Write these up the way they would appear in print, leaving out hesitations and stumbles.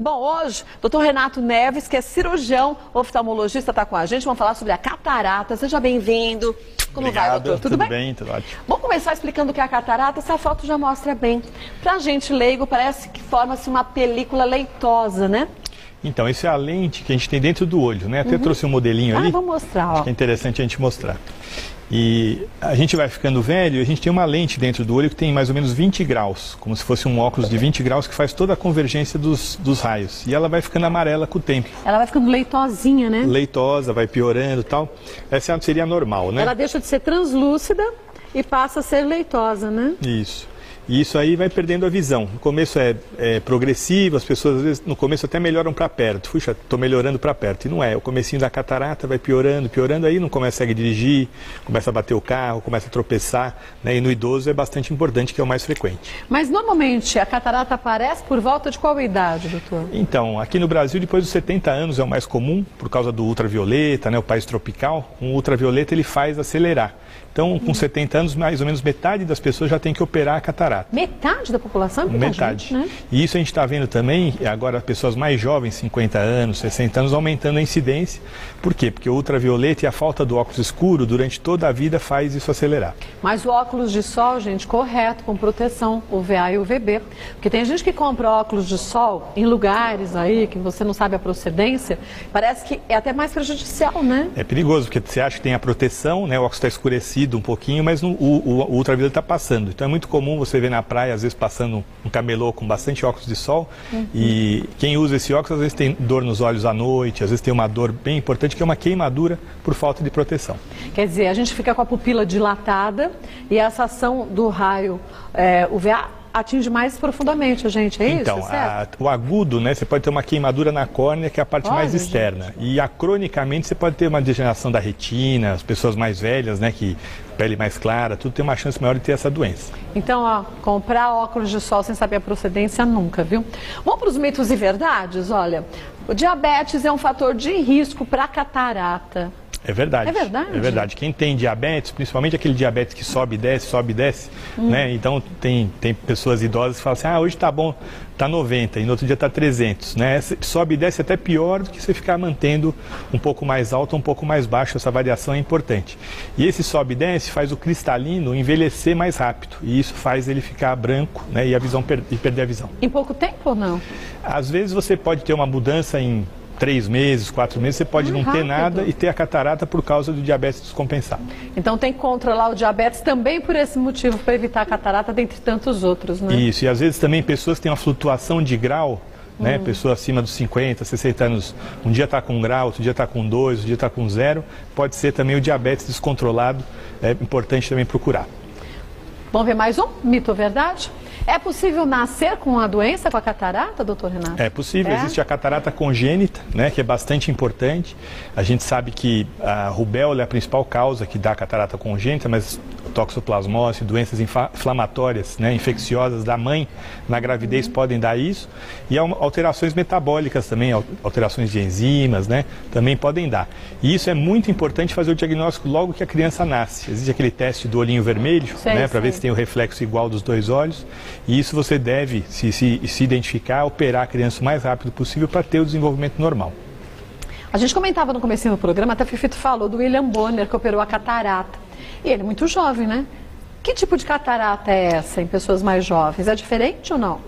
Bom, hoje, Dr. Renato Neves, que é cirurgião oftalmologista, está com a gente. Vamos falar sobre a catarata. Seja bem-vindo. Como Obrigado, vai, doutor? Tudo bem? Tudo bem, tudo ótimo. Vamos começar explicando o que é a catarata. Essa foto já mostra bem. Pra gente leigo, parece que forma-se uma película leitosa, né? Então, isso é a lente que a gente tem dentro do olho, né? Até trouxe um modelinho ali. Vamos mostrar, ó. Acho que é interessante a gente mostrar. E a gente vai ficando velho e a gente tem uma lente dentro do olho que tem mais ou menos 20 graus, como se fosse um óculos de 20 graus que faz toda a convergência dos raios. E ela vai ficando amarela com o tempo. Ela vai ficando leitosinha, né? Leitosa, vai piorando e tal. Essa seria normal, né? Ela deixa de ser translúcida e passa a ser leitosa, né? Isso. E isso aí vai perdendo a visão. No começo é progressivo, as pessoas às vezes no começo até melhoram para perto. Puxa, estou melhorando para perto. E não é. O comecinho da catarata vai piorando, piorando, aí não consegue dirigir, começa a bater o carro, começa a tropeçar, né? E no idoso é bastante importante, que é o mais frequente. Mas normalmente a catarata aparece por volta de qual idade, doutor? Então, aqui no Brasil, depois dos 70 anos é o mais comum, por causa do ultravioleta, né? O país tropical, o ultravioleta ele faz acelerar. Então, com 70 anos, mais ou menos metade das pessoas já tem que operar a catarata. Metade da população? Metade. Gente, né? E isso a gente está vendo também, agora pessoas mais jovens, 50 anos, 60 anos, aumentando a incidência. Por quê? Porque o ultravioleta e a falta do óculos escuro durante toda a vida faz isso acelerar. Mas o óculos de sol, gente, correto, com proteção UVA e UVB. Porque tem gente que compra óculos de sol em lugares aí que você não sabe a procedência, parece que é até mais prejudicial, né? É perigoso, porque você acha que tem a proteção, né? O óculos está escurecido um pouquinho, mas o ultravioleta está passando. Então é muito comum você ver na praia, às vezes passando um camelô com bastante óculos de sol, e quem usa esse óculos às vezes tem dor nos olhos à noite, às vezes tem uma dor bem importante, que é uma queimadura por falta de proteção. Quer dizer, a gente fica com a pupila dilatada e essa ação do raio UVA atinge mais profundamente a gente, é então, isso? Certo? O agudo, né, você pode ter uma queimadura na córnea, que é a parte Olha, mais externa. Gente. E cronicamente você pode ter uma degeneração da retina, as pessoas mais velhas, né, que pele mais clara, tudo tem uma chance maior de ter essa doença. Então, ó, comprar óculos de sol sem saber a procedência nunca, viu? Vamos para os mitos e verdades? Olha, o diabetes é um fator de risco para catarata. É verdade. É verdade? É verdade. Quem tem diabetes, principalmente aquele diabetes que sobe e desce, né? Então tem pessoas idosas que falam assim, hoje tá bom, tá 90 e no outro dia tá 300, né? Sobe e desce até pior do que você ficar mantendo um pouco mais alto ou um pouco mais baixo, essa variação é importante. E esse sobe e desce faz o cristalino envelhecer mais rápido e isso faz ele ficar branco, né? E a visão e perder a visão. Em pouco tempo ou não? Às vezes você pode ter uma mudança em 3 meses, 4 meses, você pode não ter nada e ter a catarata por causa do diabetes descompensado. Então tem que controlar o diabetes também por esse motivo, para evitar a catarata, dentre tantos outros, né? Isso, e às vezes também pessoas que têm uma flutuação de grau, né? Pessoa acima dos 50, 60 anos, um dia está com 1 grau, outro dia está com 2, outro dia está com 0, pode ser também o diabetes descontrolado, é importante também procurar. Vamos ver mais um mito ou verdade? É possível nascer com a doença, com a catarata, doutor Renato? É possível, existe a catarata congênita, né, que é bastante importante. A gente sabe que a rubéola é a principal causa que dá a catarata congênita, mas toxoplasmose, doenças inflamatórias, né, infecciosas da mãe na gravidez podem dar isso. E alterações metabólicas também, alterações de enzimas, né, também podem dar. E isso é muito importante fazer o diagnóstico logo que a criança nasce. Existe aquele teste do olhinho vermelho, né, para ver se tem o reflexo igual dos 2 olhos. E isso você deve, se identificar, operar a criança o mais rápido possível para ter o desenvolvimento normal. A gente comentava no comecinho do programa, até a Fifito falou do William Bonner, que operou a catarata. E ele é muito jovem, né? Que tipo de catarata é essa em pessoas mais jovens? É diferente ou não?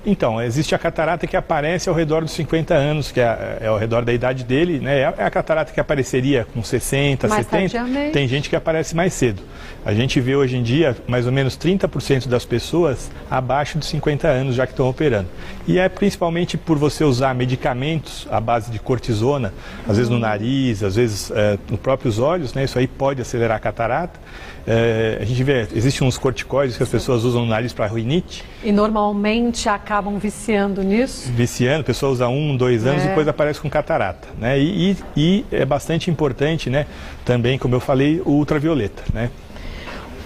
Então, existe a catarata que aparece ao redor dos 50 anos, que é ao redor da idade dele, né? É a catarata que apareceria com 60, mais 70. Tardiamente. Tem gente que aparece mais cedo. A gente vê hoje em dia mais ou menos 30% das pessoas abaixo de 50 anos já que estão operando. E é principalmente por você usar medicamentos à base de cortisona, às vezes no nariz, às vezes nos próprios olhos, né? Isso aí pode acelerar a catarata. A gente vê, existem uns corticoides que as pessoas usam no nariz para rinite. E normalmente acabam viciando nisso? Viciando, a pessoa usa 1, 2 anos e depois aparece com catarata, né? E é bastante importante, né? Também, como eu falei, o ultravioleta, né?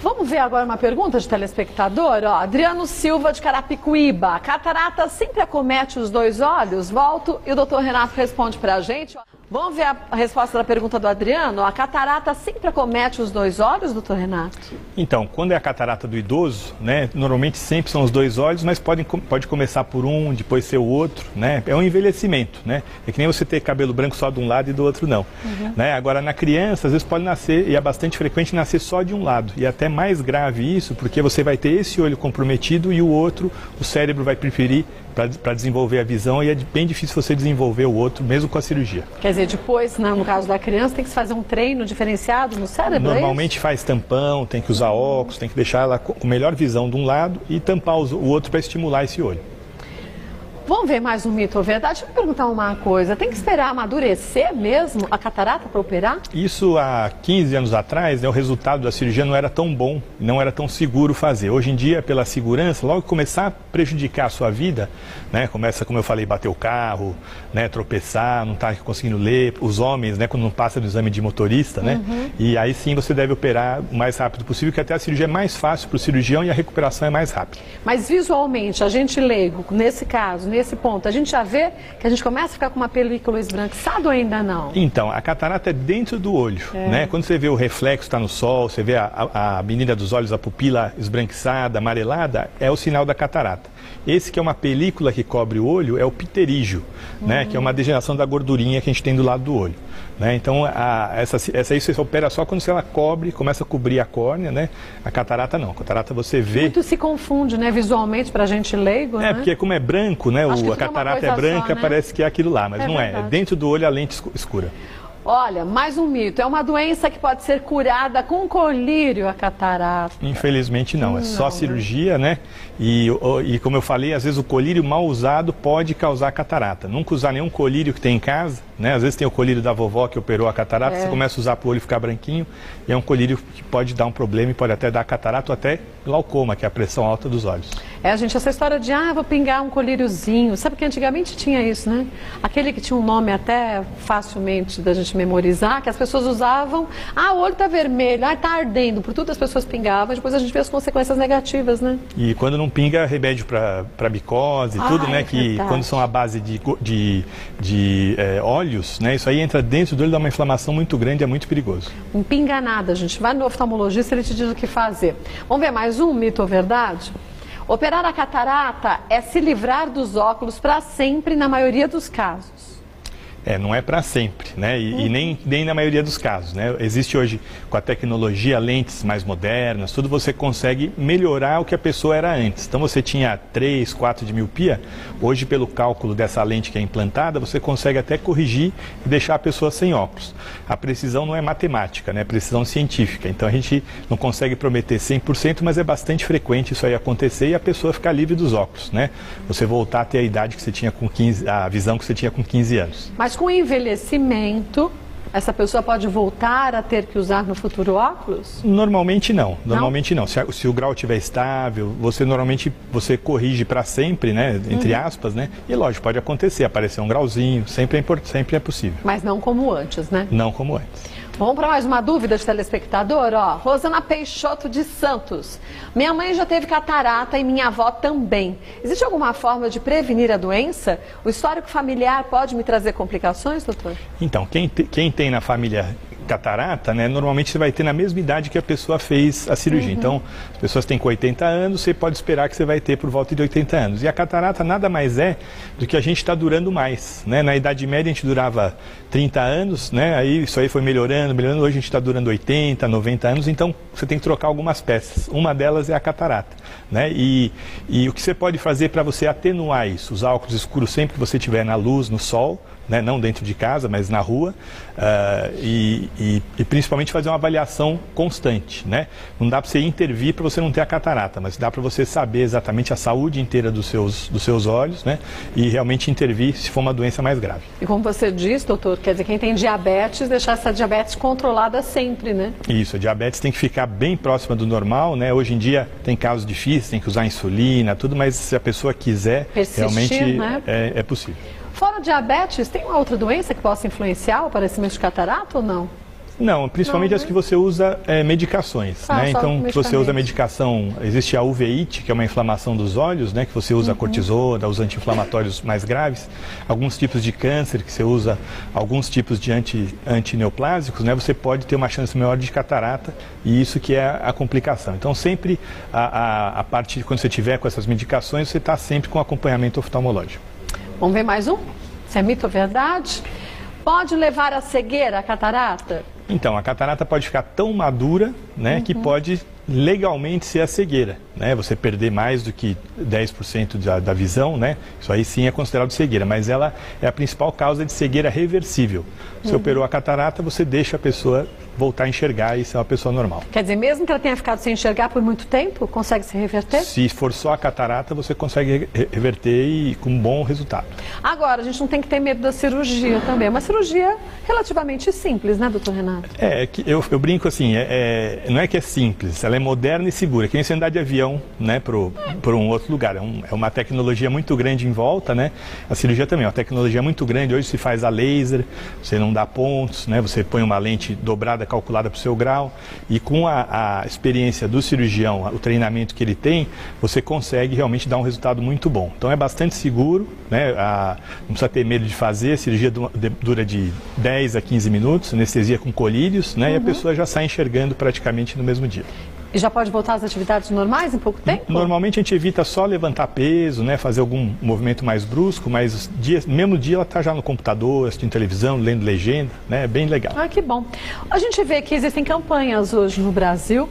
Vamos ver agora uma pergunta de telespectador. Ó, Adriano Silva de Carapicuíba. A catarata sempre acomete os 2 olhos? Volto e o doutor Renato responde pra gente. Vamos ver a resposta da pergunta do Adriano. A catarata sempre acomete os dois olhos, doutor Renato? Então, quando é a catarata do idoso, né, normalmente sempre são os dois olhos, mas pode começar por um, depois ser o outro, né? É um envelhecimento, né? É que nem você ter cabelo branco só de um lado e do outro não. Né? Agora, na criança, às vezes pode nascer, e é bastante frequente nascer só de um lado. E é até mais grave isso, porque você vai ter esse olho comprometido e o outro, o cérebro vai preferir para desenvolver a visão, e é bem difícil você desenvolver o outro, mesmo com a cirurgia. Quer dizer, depois, né, no caso da criança, tem que se fazer um treino diferenciado no cérebro? Normalmente faz tampão, tem que usar óculos, tem que deixar ela com melhor visão de um lado e tampar o outro para estimular esse olho. Vamos ver mais um mito ou verdade? Deixa eu perguntar uma coisa. Tem que esperar amadurecer mesmo a catarata para operar? Isso há 15 anos atrás, né, o resultado da cirurgia não era tão bom, não era tão seguro fazer. Hoje em dia, pela segurança, logo que começar a prejudicar a sua vida, né, começa, como eu falei, bater o carro, né, tropeçar, não está conseguindo ler, os homens, né, quando não passa do exame de motorista, né, e aí sim você deve operar o mais rápido possível, que até a cirurgia é mais fácil para o cirurgião e a recuperação é mais rápida. Mas visualmente, a gente leigo, nesse caso, nesse ponto, a gente já vê que a gente começa a ficar com uma película esbranquiçada ou ainda não? Então, a catarata é dentro do olho, né? Quando você vê o reflexo, está no sol, você vê a menina dos olhos, a pupila esbranquiçada, amarelada, é o sinal da catarata. Esse que é uma película que cobre o olho é o pterígio, né? Que é uma degeneração da gordurinha que a gente tem do lado do olho. Né? Então, essa aí você opera só quando ela cobre, começa a cobrir a córnea, né? A catarata não. A catarata você vê... Muito se confunde, né? Visualmente, para a gente leigo, né? Porque como é branco, né? A catarata é branca, só, né? Parece que é aquilo lá, mas não é. É dentro do olho a lente escura. Olha, mais um mito. É uma doença que pode ser curada com colírio, a catarata? Infelizmente não. É só cirurgia, né? E como eu falei, às vezes o colírio mal usado pode causar catarata. Nunca usar nenhum colírio que tem em casa, né? Às vezes tem o colírio da vovó que operou a catarata, você começa a usar para o olho ficar branquinho, e é um colírio que pode dar um problema e pode até dar catarata ou até glaucoma, que é a pressão alta dos olhos. Gente, essa história de, vou pingar um colíriozinho, sabe que antigamente tinha isso, né? Aquele que tinha um nome até facilmente da gente memorizar, que as pessoas usavam, o olho tá vermelho, tá ardendo, por tudo as pessoas pingavam, depois a gente vê as consequências negativas, né? E quando não pinga, remédio para micose, tudo, né? Que quando são à base de óleos, né? Isso aí entra dentro do olho, dá uma inflamação muito grande, é muito perigoso. Não pinga nada, gente. Vai no oftalmologista, ele te diz o que fazer. Vamos ver mais um mito ou verdade? Operar a catarata é se livrar dos óculos para sempre na maioria dos casos. Não é para sempre, né? E nem na maioria dos casos, né? Existe hoje, com a tecnologia, lentes mais modernas, tudo, você consegue melhorar o que a pessoa era antes. Então você tinha 3, 4 de miopia, hoje pelo cálculo dessa lente que é implantada, você consegue até corrigir e deixar a pessoa sem óculos. A precisão não é matemática, né? É precisão científica. Então a gente não consegue prometer 100%, mas é bastante frequente isso aí acontecer e a pessoa ficar livre dos óculos, né? Você voltar a ter a idade que você tinha com 15, a visão que você tinha com 15 anos. Mas com o envelhecimento, essa pessoa pode voltar a ter que usar no futuro óculos? Normalmente não. Normalmente não. Se o grau estiver estável, você corrige para sempre, né? Entre aspas, né? E lógico, pode acontecer, aparecer um grauzinho, sempre é possível. Mas não como antes, né? Não como antes. Vamos para mais uma dúvida de telespectador, Rosana Peixoto de Santos. Minha mãe já teve catarata e minha avó também. Existe alguma forma de prevenir a doença? O histórico familiar pode me trazer complicações, doutor? Então, quem tem na família catarata, né, normalmente você vai ter na mesma idade que a pessoa fez a cirurgia. Então, as pessoas têm com 80 anos, você pode esperar que você vai ter por volta de 80 anos. E a catarata nada mais é do que a gente está durando mais, né? Na Idade Média a gente durava 30 anos, né? Aí isso aí foi melhorando, hoje a gente está durando 80, 90 anos, então você tem que trocar algumas peças. Uma delas é a catarata, né? E o que você pode fazer para você atenuar isso? Usar óculos escuros sempre que você estiver na luz, no sol, né? Não dentro de casa, mas na rua, e principalmente fazer uma avaliação constante, né? Não dá para você intervir para você não ter a catarata, mas dá para você saber exatamente a saúde inteira dos seus olhos, né? E realmente intervir se for uma doença mais grave. E como você diz, doutor, quer dizer, quem tem diabetes, deixar essa diabetes controlada sempre, né? Isso, a diabetes tem que ficar bem próxima do normal, né? Hoje em dia tem casos difíceis, tem que usar insulina, tudo, mas se a pessoa quiser, persistir, realmente, né? É possível. Fora diabetes, tem uma outra doença que possa influenciar o aparecimento de catarata ou não? Não, principalmente as que você usa medicações, né? Então, se você usa medicação, existe a uveíte, que é uma inflamação dos olhos, né? Que você usa cortisona, os anti-inflamatórios mais graves, alguns tipos de câncer, que você usa alguns tipos de antineoplásicos, né? Você pode ter uma chance maior de catarata, e isso que é a complicação. Então, sempre a parte, quando você tiver com essas medicações, você está sempre com acompanhamento oftalmológico. Vamos ver mais um? Se é mito ou verdade? Pode levar a cegueira, a catarata? Então, a catarata pode ficar tão madura, né, que pode legalmente ser a cegueira, né? Você perder mais do que 10% da visão, né? Isso aí sim é considerado cegueira, mas ela é a principal causa de cegueira reversível. Se operou a catarata, você deixa a pessoa voltar a enxergar e ser uma pessoa normal. Quer dizer, mesmo que ela tenha ficado sem enxergar por muito tempo, consegue se reverter? Se for só a catarata, você consegue reverter e com um bom resultado. Agora, a gente não tem que ter medo da cirurgia também. É uma cirurgia relativamente simples, né, doutor Renato? Eu brinco assim, não é que é simples, ela é moderna e segura. Que nem você andar de avião, né, para um outro lugar. É uma tecnologia muito grande em volta, né? A cirurgia também é uma tecnologia muito grande. Hoje se faz a laser, você não dá pontos, né? Você põe uma lente dobrada, calculada para o seu grau, e com a experiência do cirurgião, o treinamento que ele tem, você consegue realmente dar um resultado muito bom. Então é bastante seguro, né? Não precisa ter medo de fazer, a cirurgia dura de 10 a 15 minutos, anestesia com colírios, né? E a pessoa já sai enxergando praticamente no mesmo dia. E já pode voltar às atividades normais em pouco tempo? Normalmente a gente evita só levantar peso, né, fazer algum movimento mais brusco, mas mesmo dia ela está já no computador, assistindo televisão, lendo legenda, né, é bem legal. Ah, que bom. A gente vê que existem campanhas hoje no Brasil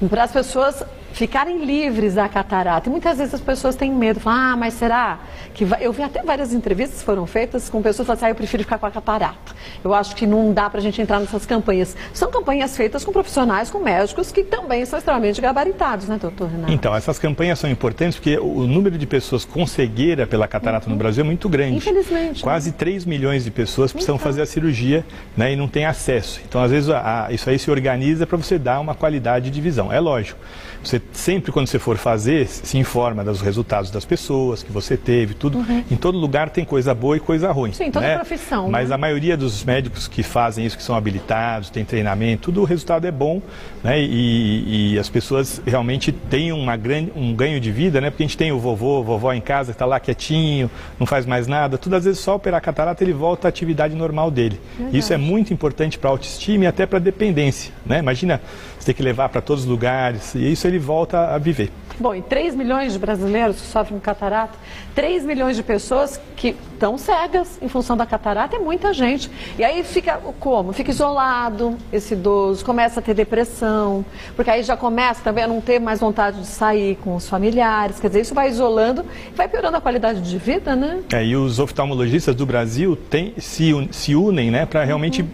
para as pessoas ficarem livres da catarata. E muitas vezes as pessoas têm medo, falam, mas será que vai? Eu vi até várias entrevistas que foram feitas com pessoas que falam, eu prefiro ficar com a catarata. Eu acho que não dá pra gente entrar nessas campanhas. São campanhas feitas com profissionais, com médicos, que também são extremamente gabaritados, né, doutor Renato? Então, essas campanhas são importantes porque o número de pessoas com cegueira pela catarata no Brasil é muito grande. Infelizmente. Quase 3 milhões de pessoas precisam fazer a cirurgia, né, e não tem acesso. Então, às vezes, isso aí se organiza para você dar uma qualidade de visão. É lógico. Você sempre, quando você for fazer, se informa dos resultados das pessoas que você teve, tudo. Em todo lugar tem coisa boa e coisa ruim. Sim, toda profissão. Mas né? a maioria dos médicos que fazem isso, que são habilitados, tem treinamento, tudo o resultado é bom, né? E as pessoas realmente têm um ganho de vida, né? Porque a gente tem o vovó em casa que está lá quietinho, não faz mais nada. Tudo às vezes só operar a catarata ele volta à atividade normal dele. Isso é muito importante para a autoestima e até para a dependência, né? Imagina você ter que levar para todos os lugares e isso ele volta a viver. Bom, e 3 milhões de brasileiros que sofrem com catarata, 3 milhões de pessoas que estão cegas em função da catarata, é muita gente. E aí fica como? Fica isolado esse idoso, começa a ter depressão, porque aí já começa também a não ter mais vontade de sair com os familiares, quer dizer, isso vai isolando e vai piorando a qualidade de vida, né? E os oftalmologistas do Brasil se unem, né, para realmente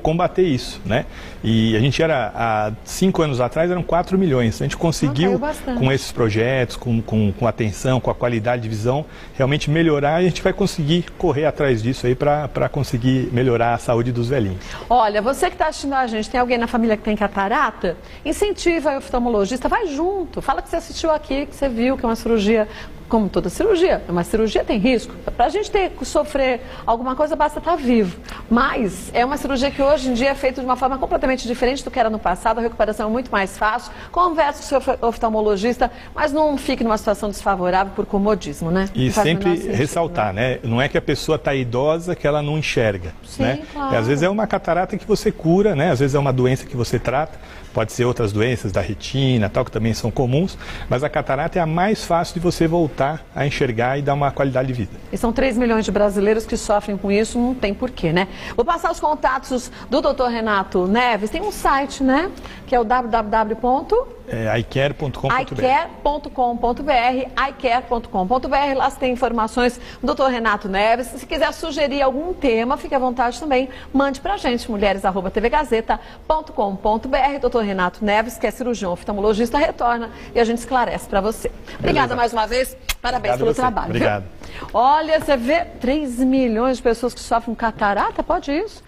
combater isso, né? E a gente há 5 anos atrás eram 4 milhões. A gente conseguiu, com esses projetos, com atenção, com a qualidade de visão, realmente melhorar e a gente vai conseguir correr atrás disso aí para conseguir melhorar a saúde dos velhinhos. Olha, você que está assistindo a gente, tem alguém na família que tem catarata? Incentiva o oftalmologista, vai junto, fala que você assistiu aqui, que você viu que é uma cirurgia. Como toda cirurgia, uma cirurgia tem risco. Para a gente sofrer alguma coisa, basta estar vivo. Mas é uma cirurgia que hoje em dia é feita de uma forma completamente diferente do que era no passado. A recuperação é muito mais fácil. Converse com o seu oftalmologista, mas não fique numa situação desfavorável por comodismo, né? E sempre ressaltar, né? Não é que a pessoa está idosa que ela não enxerga. Sim, né? claro. Às vezes é uma catarata que você cura, né? Às vezes é uma doença que você trata. Pode ser outras doenças da retina, tal, que também são comuns, mas a catarata é a mais fácil de você voltar a enxergar e dar uma qualidade de vida. E são 3 milhões de brasileiros que sofrem com isso, não tem porquê, né? Vou passar os contatos do Dr. Renato Neves, tem um site, né? Que é o www.icare.com.br icare.com.br, lá você tem informações do Dr. Renato Neves. Se quiser sugerir algum tema, fique à vontade também, mande pra gente, mulheres@tvgazeta.com.br. Dr. Renato Neves, que é cirurgião oftalmologista, retorna e a gente esclarece para você. Obrigada mais uma vez, parabéns pelo trabalho. Obrigado. Olha, você vê 3 milhões de pessoas que sofrem com catarata, pode isso?